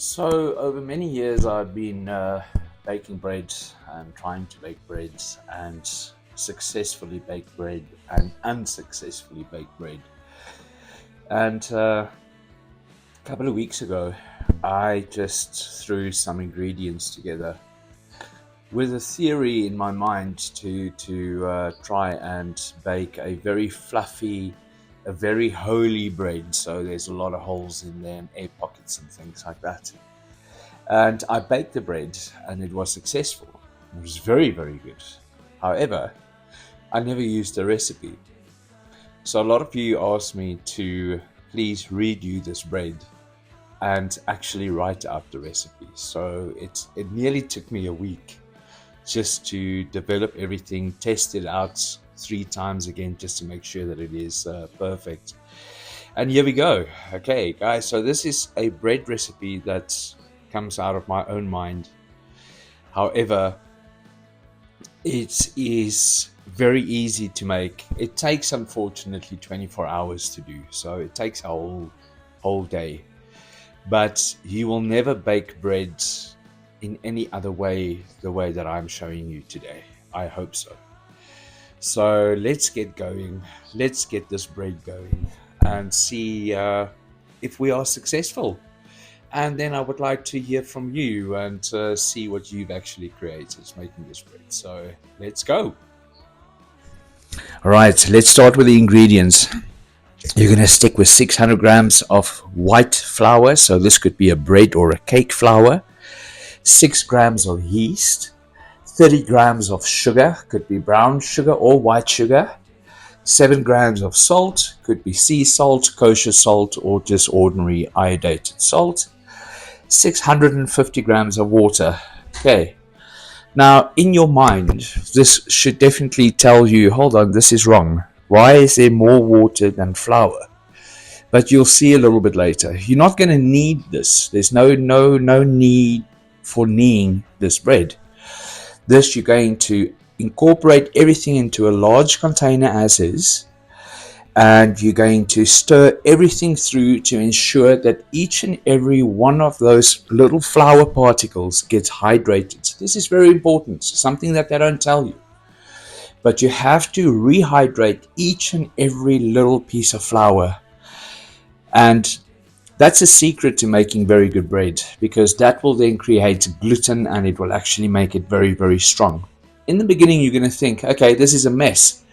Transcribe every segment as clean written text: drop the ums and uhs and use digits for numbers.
So, over many years, I've been baking bread and trying to bake breads and successfully bake bread and unsuccessfully bake bread. And a couple of weeks ago, I just threw some ingredients together with a theory in my mind to try and bake a very fluffy, a very holy bread. So there's a lot of holes in there and air pockets and things like that. And I baked the bread and it was successful. It was very, very good. However, I never used the recipe. So a lot of you asked me to please redo this bread and actually write out the recipe. So it nearly took me a week just to develop everything, test it out 3 times again just to make sure that it is perfect. And here we go. Okay, guys, so this is a bread recipe that comes out of my own mind. However, it is very easy to make. It takes, unfortunately, 24 hours to do, so it takes a whole day. But you will never bake bread in any other way, the way that I'm showing you today. I hope so. So let's get going. Let's get this bread going and see if we are successful. And then I would like to hear from you and see what you've actually created making this bread. So let's go. All right, let's start with the ingredients. You're going to stick with 600 grams of white flour. So this could be a bread or a cake flour. 6 grams of yeast. 30 grams of sugar, could be brown sugar or white sugar. 7 grams of salt, could be sea salt, kosher salt, or just ordinary iodidated salt. 650 grams of water. Okay. Now, in your mind, this should definitely tell you, hold on, this is wrong. Why is there more water than flour? But you'll see a little bit later. You're not going to need this. There's no need for kneading this bread. This, you're going to incorporate everything into a large container as is, and you're going to stir everything through to ensure that each and every one of those little flour particles gets hydrated. This is very important, something that they don't tell you. But you have to rehydrate each and every little piece of flour. And that's a secret to making very good bread, because that will then create gluten and it will actually make it very, very strong. In the beginning, you're going to think, okay, this is a mess.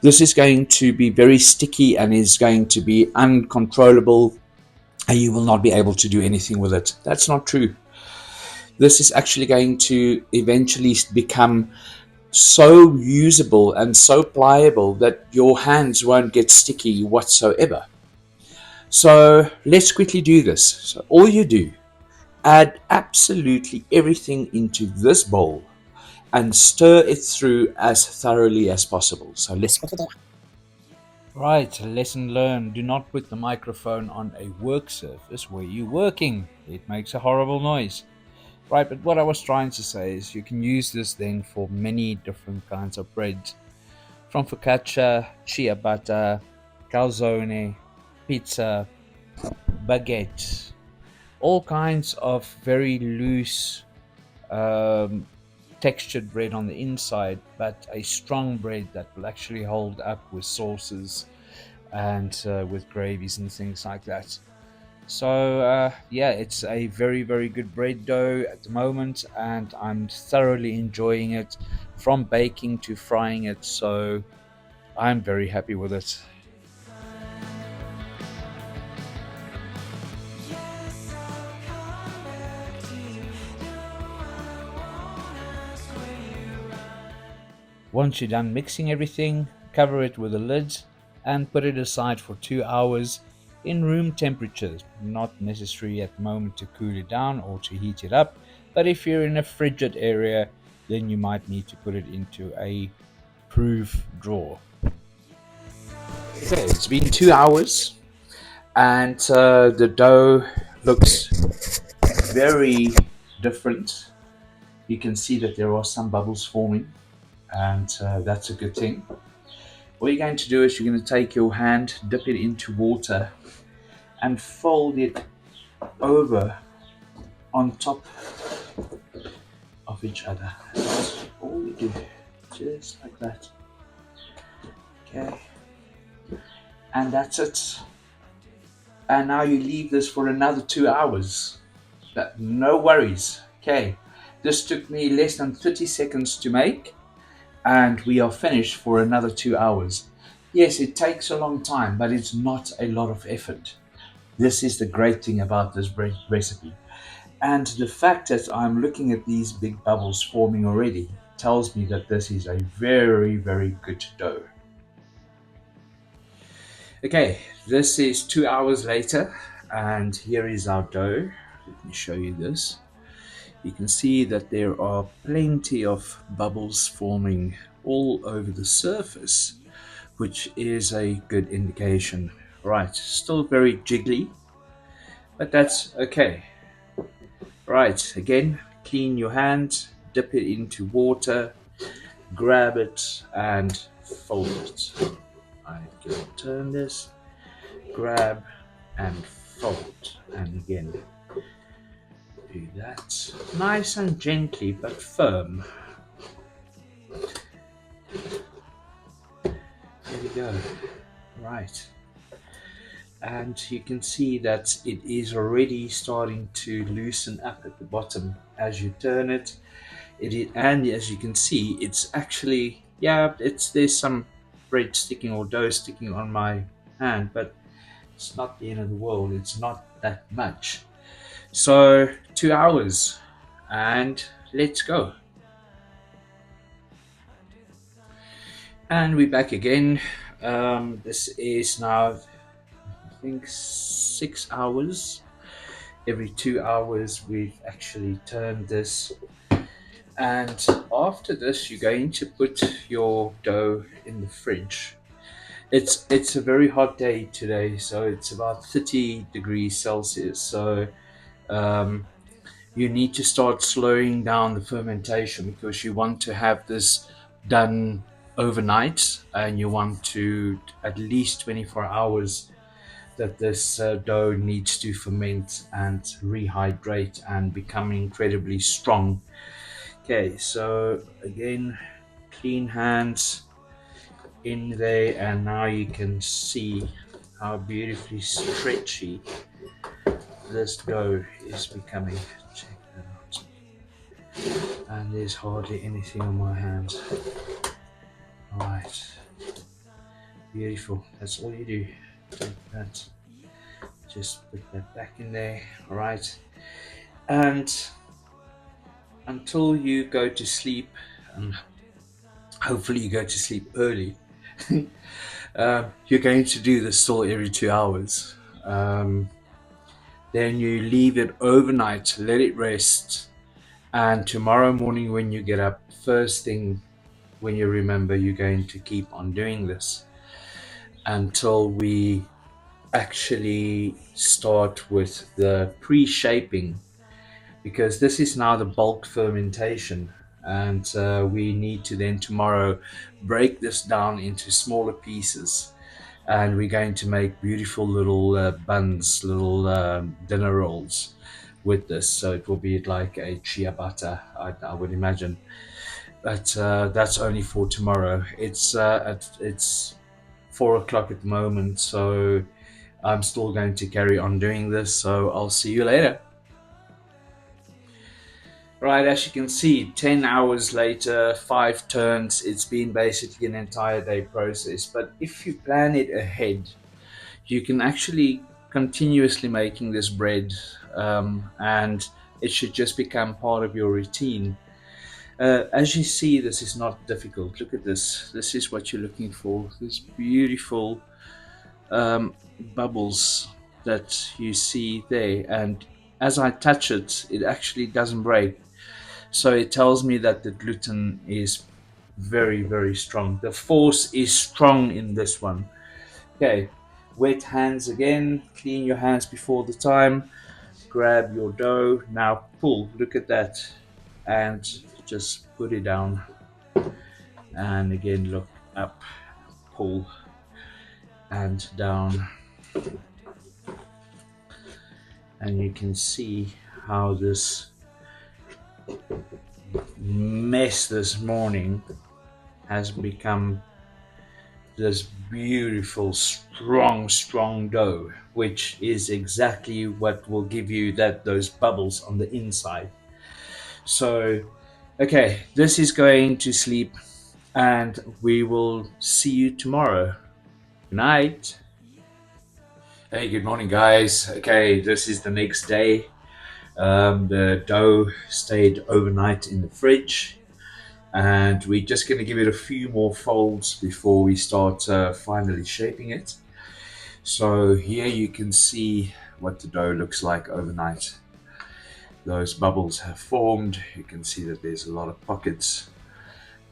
This is going to be very sticky and is going to be uncontrollable, and you will not be able to do anything with it. That's not true. This is actually going to eventually become so usable and so pliable that your hands won't get sticky whatsoever. So let's quickly do this. So all you do, add absolutely everything into this bowl and stir it through as thoroughly as possible. So let's quickly do. Right, lesson learned. Do not put the microphone on a work surface where you're working. It makes a horrible noise. Right, but what I was trying to say is you can use this then for many different kinds of breads. From focaccia, ciabatta, calzone, pizza, baguette, all kinds of very loose um, textured bread on the inside, but a strong bread that will actually hold up with sauces and with gravies and things like that. So yeah, it's a very, very good bread dough at the moment, and I'm thoroughly enjoying it from baking to frying it. So I'm very happy with it. Once you're done mixing everything, cover it with a lid and put it aside for 2 hours in room temperature. Not necessary at the moment to cool it down or to heat it up, but if you're in a frigid area, then you might need to put it into a proof drawer. Okay, it's been 2 hours and the dough looks very different. You can see that there are some bubbles forming, and that's a good thing. What you're going to do is you're going to take your hand, dip it into water, and fold it over on top of each other. That's all we do, just like that. Okay, and that's it. And now you leave this for another 2 hours. No worries. Okay, this took me less than 30 seconds to make, and we are finished for another 2 hours. Yes, it takes a long time, but it's not a lot of effort. This is the great thing about this bread recipe. And the fact that I'm looking at these big bubbles forming already tells me that this is a very, very good dough. Okay, this is 2 hours later, and here is our dough. Let me show you this. You can see that there are plenty of bubbles forming all over the surface, which is a good indication. Right, still very jiggly, but that's okay. Right, again, clean your hand, dip it into water, grab it, and fold it. I can turn this, grab, and fold, and again, do that. Nice and gently, but firm. There we go. Right. And you can see that it is already starting to loosen up at the bottom as you turn it. And as you can see, it's actually, yeah, there's some bread sticking or dough sticking on my hand, but it's not the end of the world. It's not that much. So 2 hours, and let's go. And we're back again. This is now, I think, 6 hours. Every 2 hours, we've actually turned this. And after this, you're going to put your dough in the fridge. It's a very hot day today, so it's about 30 degrees Celsius. So um, you need to start slowing down the fermentation because you want to have this done overnight, and you want to at least 24 hours that this dough needs to ferment and rehydrate and become incredibly strong. Okay, so again, clean hands in there, and now you can see how beautifully stretchy this dough is becoming. Check that out. And there's hardly anything on my hands. Alright, beautiful. That's all you do. Take that, just put that back in there. Alright, and until you go to sleep, and hopefully you go to sleep early, you're going to do this still every 2 hours. Then you leave it overnight, let it rest, and tomorrow morning when you get up, first thing when you remember, you're going to keep on doing this until we actually start with the pre-shaping, because this is now the bulk fermentation, and we need to then tomorrow break this down into smaller pieces, and we're going to make beautiful little buns, little dinner rolls with this. So it will be like a ciabatta, I would imagine, but that's only for tomorrow. It's 4 o'clock at the moment, so I'm still going to carry on doing this. So I'll see you later. Right, as you can see, 10 hours later, 5 turns, it's been basically an entire day process. But if you plan it ahead, you can actually continuously making this bread, and it should just become part of your routine. As you see, this is not difficult. Look at this. This is what you're looking for. This beautiful bubbles that you see there. And as I touch it, it actually doesn't break. So it tells me that the gluten is very, very strong. The force is strong in this one. Okay, wet hands again. Clean your hands before the time. Grab your dough. Now pull. Look at that. And just put it down. And again, look up. Pull. And down. And you can see how this mess this morning has become this beautiful, strong dough, which is exactly what will give you those bubbles on the inside. So, okay, this is going to sleep, and we will see you tomorrow. Good night. Hey, good morning, guys. Okay, this is the next day. The dough stayed overnight in the fridge, and we're just going to give it a few more folds before we start finally shaping it. So here you can see what the dough looks like overnight. Those bubbles have formed. You can see that there's a lot of pockets,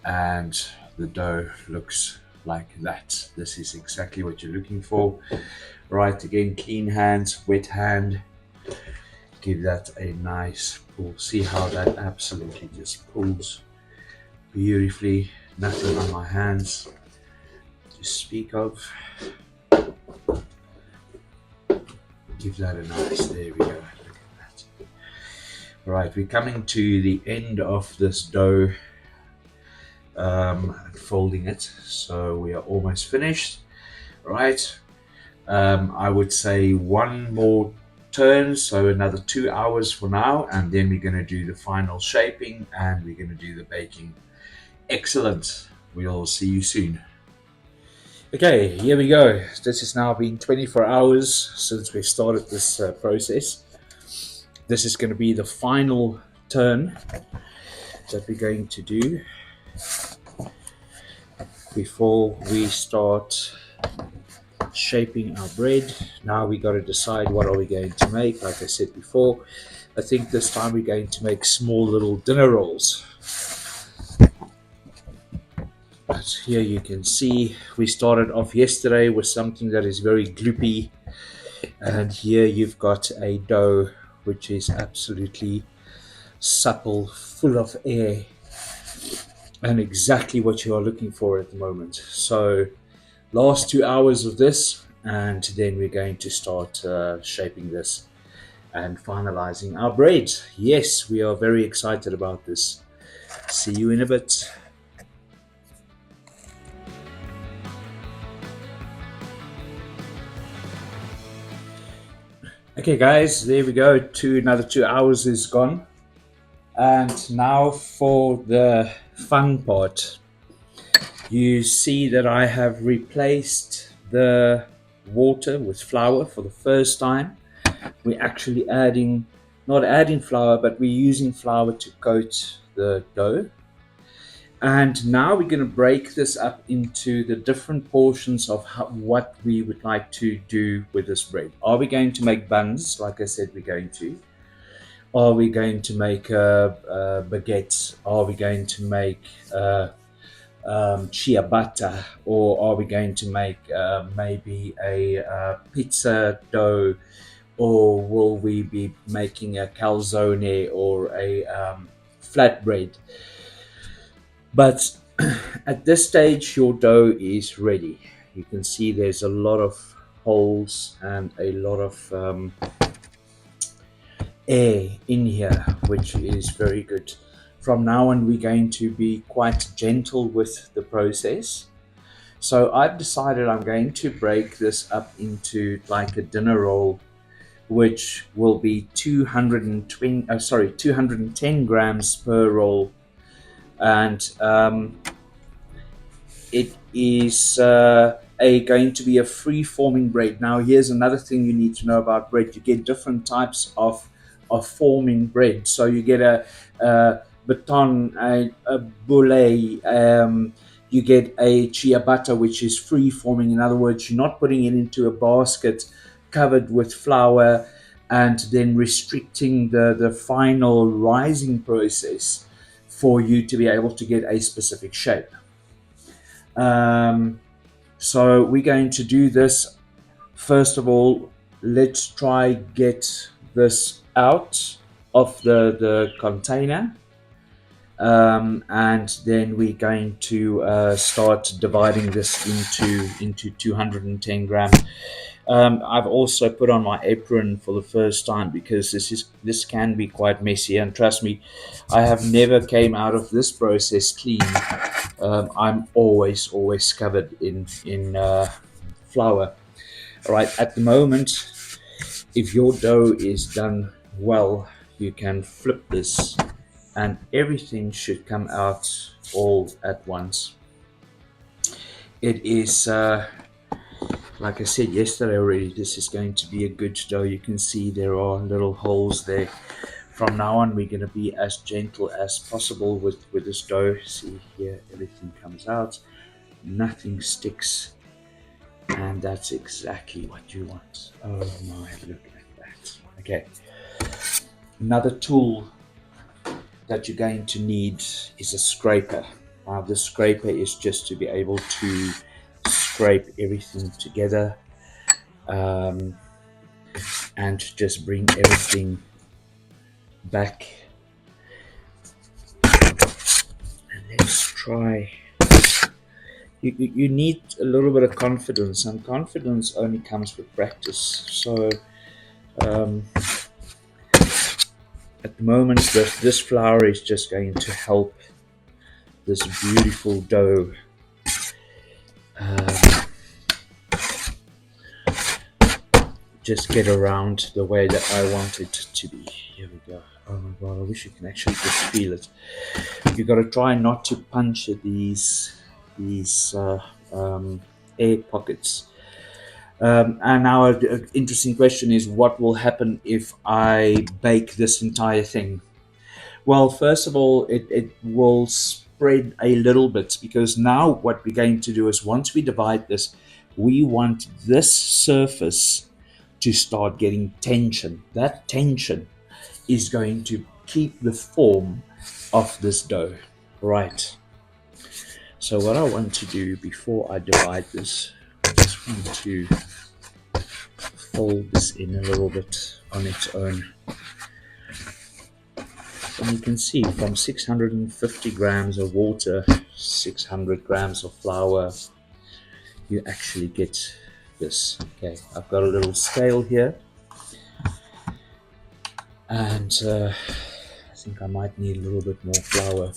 and the dough looks like that. This is exactly what you're looking for. Right, again, clean hands, wet hand. Give that a nice pull. See how that absolutely just pulls beautifully. Nothing on my hands to speak of. Give that a nice, there we go. Look at that. Right, we're coming to the end of this dough, folding it, so we are almost finished. Right, I would say one more turn, so another 2 hours for now, and then we're going to do the final shaping and we're going to do the baking. Excellent. We'll see you soon. Okay, here we go. This has now been 24 hours since we started this process. This is going to be the final turn that we're going to do before we start shaping our bread. Now we got to decide what are we going to make. Like I said before, I think this time we're going to make small little dinner rolls. But here you can see we started off yesterday with something that is very gloopy, and here you've got a dough which is absolutely supple, full of air, and exactly what you are looking for at the moment. So last 2 hours of this, and then we're going to start shaping this and finalizing our bread. Yes, we are very excited about this. See you in a bit. Okay guys, there we go. Another 2 hours is gone. And now for the fun part. You see that I have replaced the water with flour for the first time. We're actually not adding flour, but we're using flour to coat the dough. And now we're going to break this up into the different portions of what we would like to do with this bread. Are we going to make buns, like I said we're going to? Are we going to make baguettes? Are we going to make ciabatta? Or are we going to make maybe a pizza dough? Or will we be making a calzone or a flatbread? But at this stage, your dough is ready. You can see there's a lot of holes and a lot of air in here, which is very good. From now on, we're going to be quite gentle with the process. So I've decided I'm going to break this up into like a dinner roll, which will be 210 grams per roll. And it is going to be a free-forming bread. Now, here's another thing you need to know about bread. You get different types of forming bread. So you get a baton, a boule, you get a ciabatta, which is free-forming. In other words, you're not putting it into a basket covered with flour and then restricting the final rising process for you to be able to get a specific shape. So we're going to do this. First of all, let's try get this out of the container, and then we're going to start dividing this into 210 gram I've also put on my apron for the first time because this can be quite messy, and trust me, I have never came out of this process clean. I'm always covered in flour. All right, at the moment, if your dough is done well, you can flip this, and everything should come out all at once. It is. Like I said yesterday already, this is going to be a good dough. You can see there are little holes there. From now on, we're going to be as gentle as possible with this dough. See here, everything comes out. Nothing sticks. And that's exactly what you want. Oh my, look at that. Okay. Another tool that you're going to need is a scraper. Now, the scraper is just to be able to scrape everything together. And just bring everything back. And let's try. You need a little bit of confidence, and confidence only comes with practice. So at the moment, this flour is just going to help this beautiful dough just get around the way that I want it to be. Here we go. Oh my god, I wish you can actually just feel it. You've got to try not to puncture these air pockets. And now an interesting question is, what will happen if I bake this entire thing? Well, first of all, it will spread a little bit, because now what we're going to do is, once we divide this, we want this surface to start getting tension. That tension is going to keep the form of this dough. Right. So what I want to do before I divide this, I just want to fold this in a little bit on its own. And you can see from 650 grams of water, 600 grams of flour, you actually get this. Okay, I've got a little scale here, and I think I might need a little bit more flour.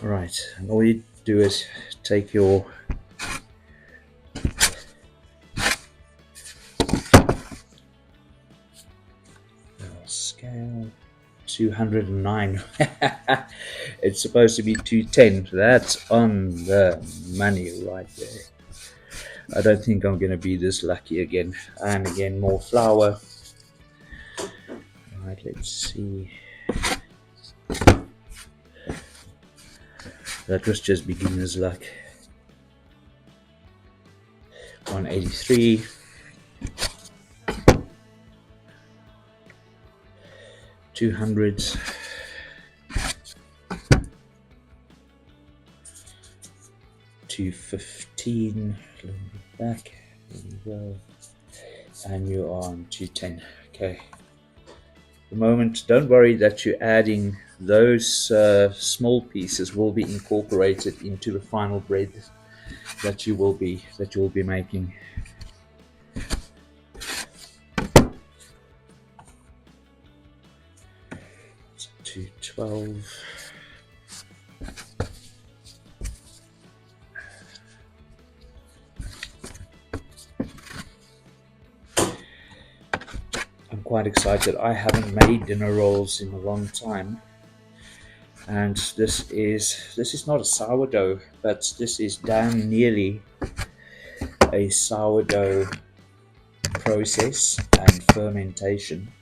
Right, and all you do is take your scale, 209. It's supposed to be 210. That's on the money right there. I don't think I'm going to be this lucky again. And again, more flour. Alright, let's see. That was just beginner's luck. 183. 200. 215. A little bit back. There we go. And you're on 210. Okay. The moment, don't worry that you're adding those small pieces will be incorporated into the final bread that you will be making. So 212. I'm quite excited. I haven't made dinner rolls in a long time, and this is not a sourdough, but this is damn nearly a sourdough process and fermentation,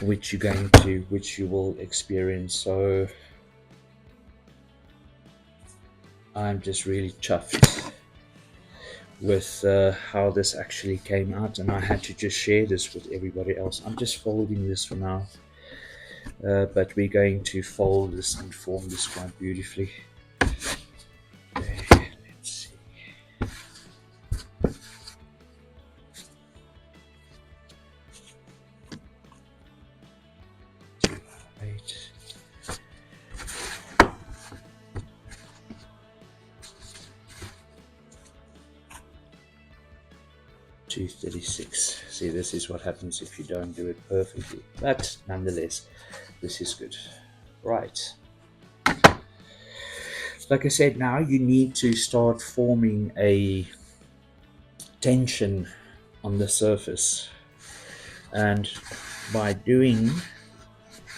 which you will experience. So I'm just really chuffed with how this actually came out, and I had to just share this with everybody else. I'm just folding this for now, but we're going to fold this and form this quite beautifully. Okay, let's see. 236. See, this is what happens if you don't do it perfectly. But nonetheless, this is good. Right. Like I said, now you need to start forming a tension on the surface. And by doing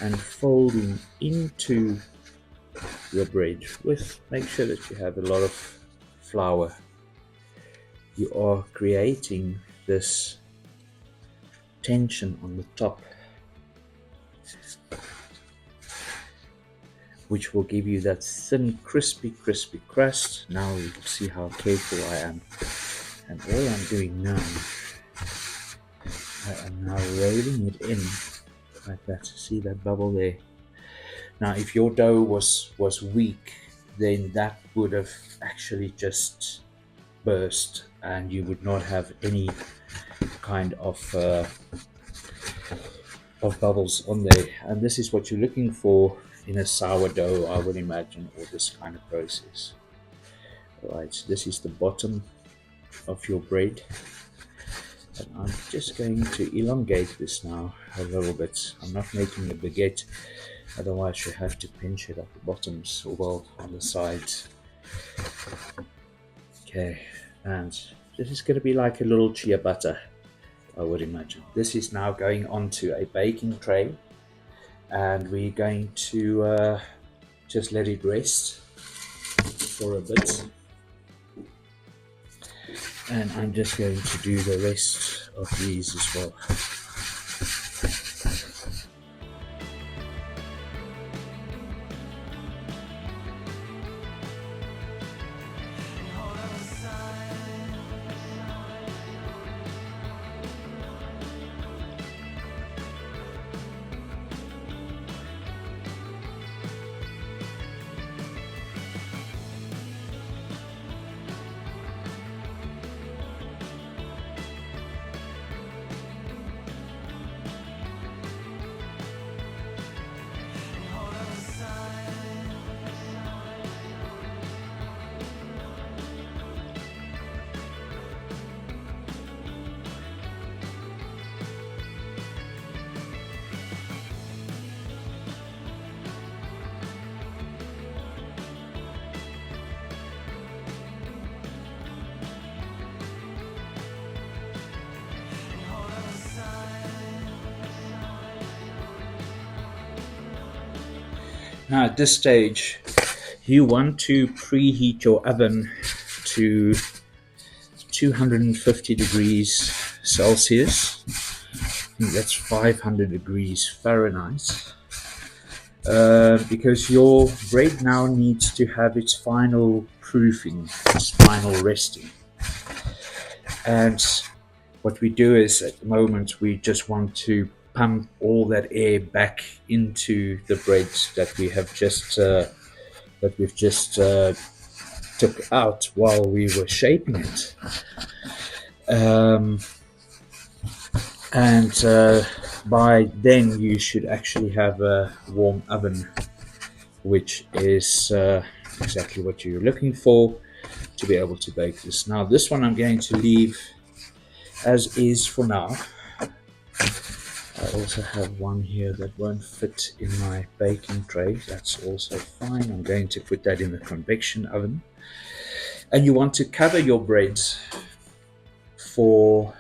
and folding into your bread make sure that you have a lot of flour, you are creating this tension on the top, which will give you that thin, crispy crust. Now you can see how careful I am. And all I'm doing now, I am now rolling it in like that. See that bubble there? Now, if your dough was weak, then that would have actually just burst, and you would not have any kind of bubbles on there. And this is what you're looking for in a sourdough, I would imagine, or this kind of process. All right, this is the bottom of your bread, and I'm just going to elongate this now a little bit. I'm not making a baguette, otherwise you have to pinch it at the bottoms, or well, on the sides. Okay, and this is going to be like a little ciabatta, I would imagine. This is now going onto a baking tray, and we're going to just let it rest for a bit. And I'm just going to do the rest of these as well. Now at this stage, you want to preheat your oven to 250 degrees Celsius. That's 500 degrees Fahrenheit. Because your bread now needs to have its final proofing, its final resting. And what we do is, at the moment, we just want to pump all that air back into the bread that we have just took out while we were shaping it. By then you should actually have a warm oven, which is exactly what you're looking for to be able to bake this. Now this one I'm going to leave as is for now. I also have one here that won't fit in my baking tray. That's also fine. I'm going to put that in the convection oven. And you want to cover your bread for,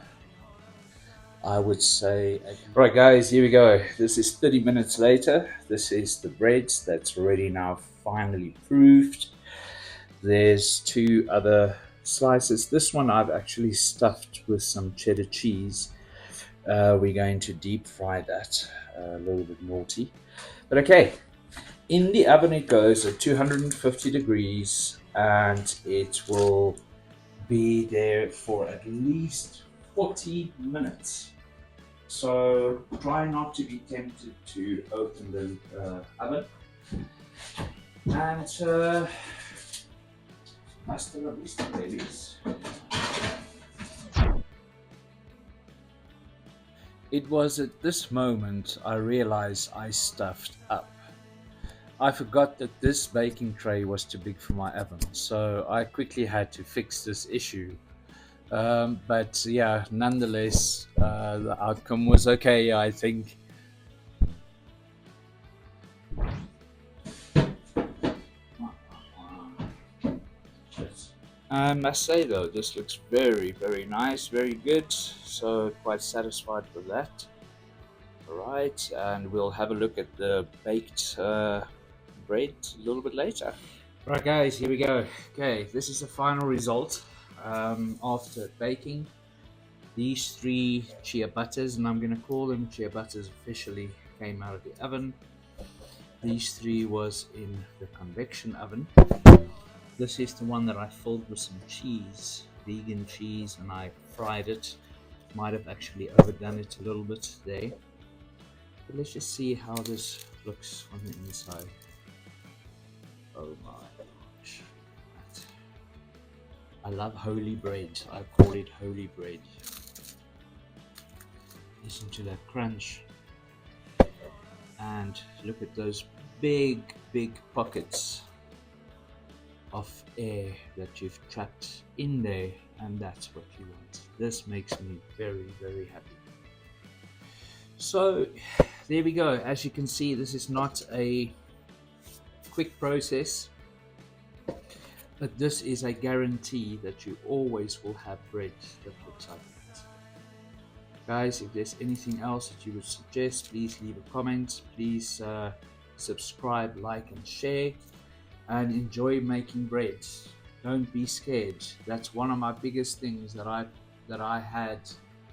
I would say, right guys, here we go. This is 30 minutes later. This is the bread that's already now finally proofed. There's two other slices. This one I've actually stuffed with some cheddar cheese. We're going to deep fry that, a little bit naughty. But okay, in the oven it goes at 250 degrees, and it will be there for at least 40 minutes. So try not to be tempted to open the oven. And hasta la vista, babies. It was at this moment I realized I stuffed up. I forgot that this baking tray was too big for my oven, so I quickly had to fix this issue But yeah, nonetheless, the outcome was okay, I think. I must say though, this looks very, very nice, very good. So quite satisfied with that. All right, and we'll have a look at the baked bread a little bit later. Right, guys, here we go. Okay, this is the final result after baking. These three chia butters, and I'm going to call them chia butters, officially came out of the oven. These three was in the convection oven. This is the one that I filled with some cheese, vegan cheese, and I fried it. Might have actually overdone it a little bit there. But let's just see how this looks on the inside. Oh my gosh. I love holy bread. I call it holy bread. Listen to that crunch. And look at those big, big pockets of air that you've trapped in there, and that's what you want. This makes me very, very happy. So there we go. As you can see, this is not a quick process, but this is a guarantee that you always will have bread that looks like that. Guys, if there's anything else that you would suggest, please leave a comment. Please subscribe, like, and share, and enjoy making bread. Don't be scared. That's one of my biggest things that I had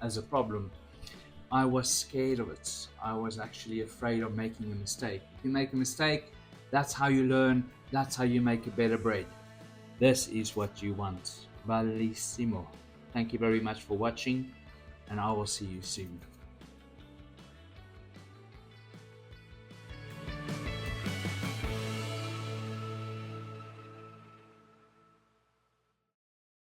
as a problem. I was scared of it. I was actually afraid of making a mistake. If you make a mistake, that's how you learn. That's how you make a better bread. This is what you want. Bellissimo. Thank you very much for watching, and I will see you soon.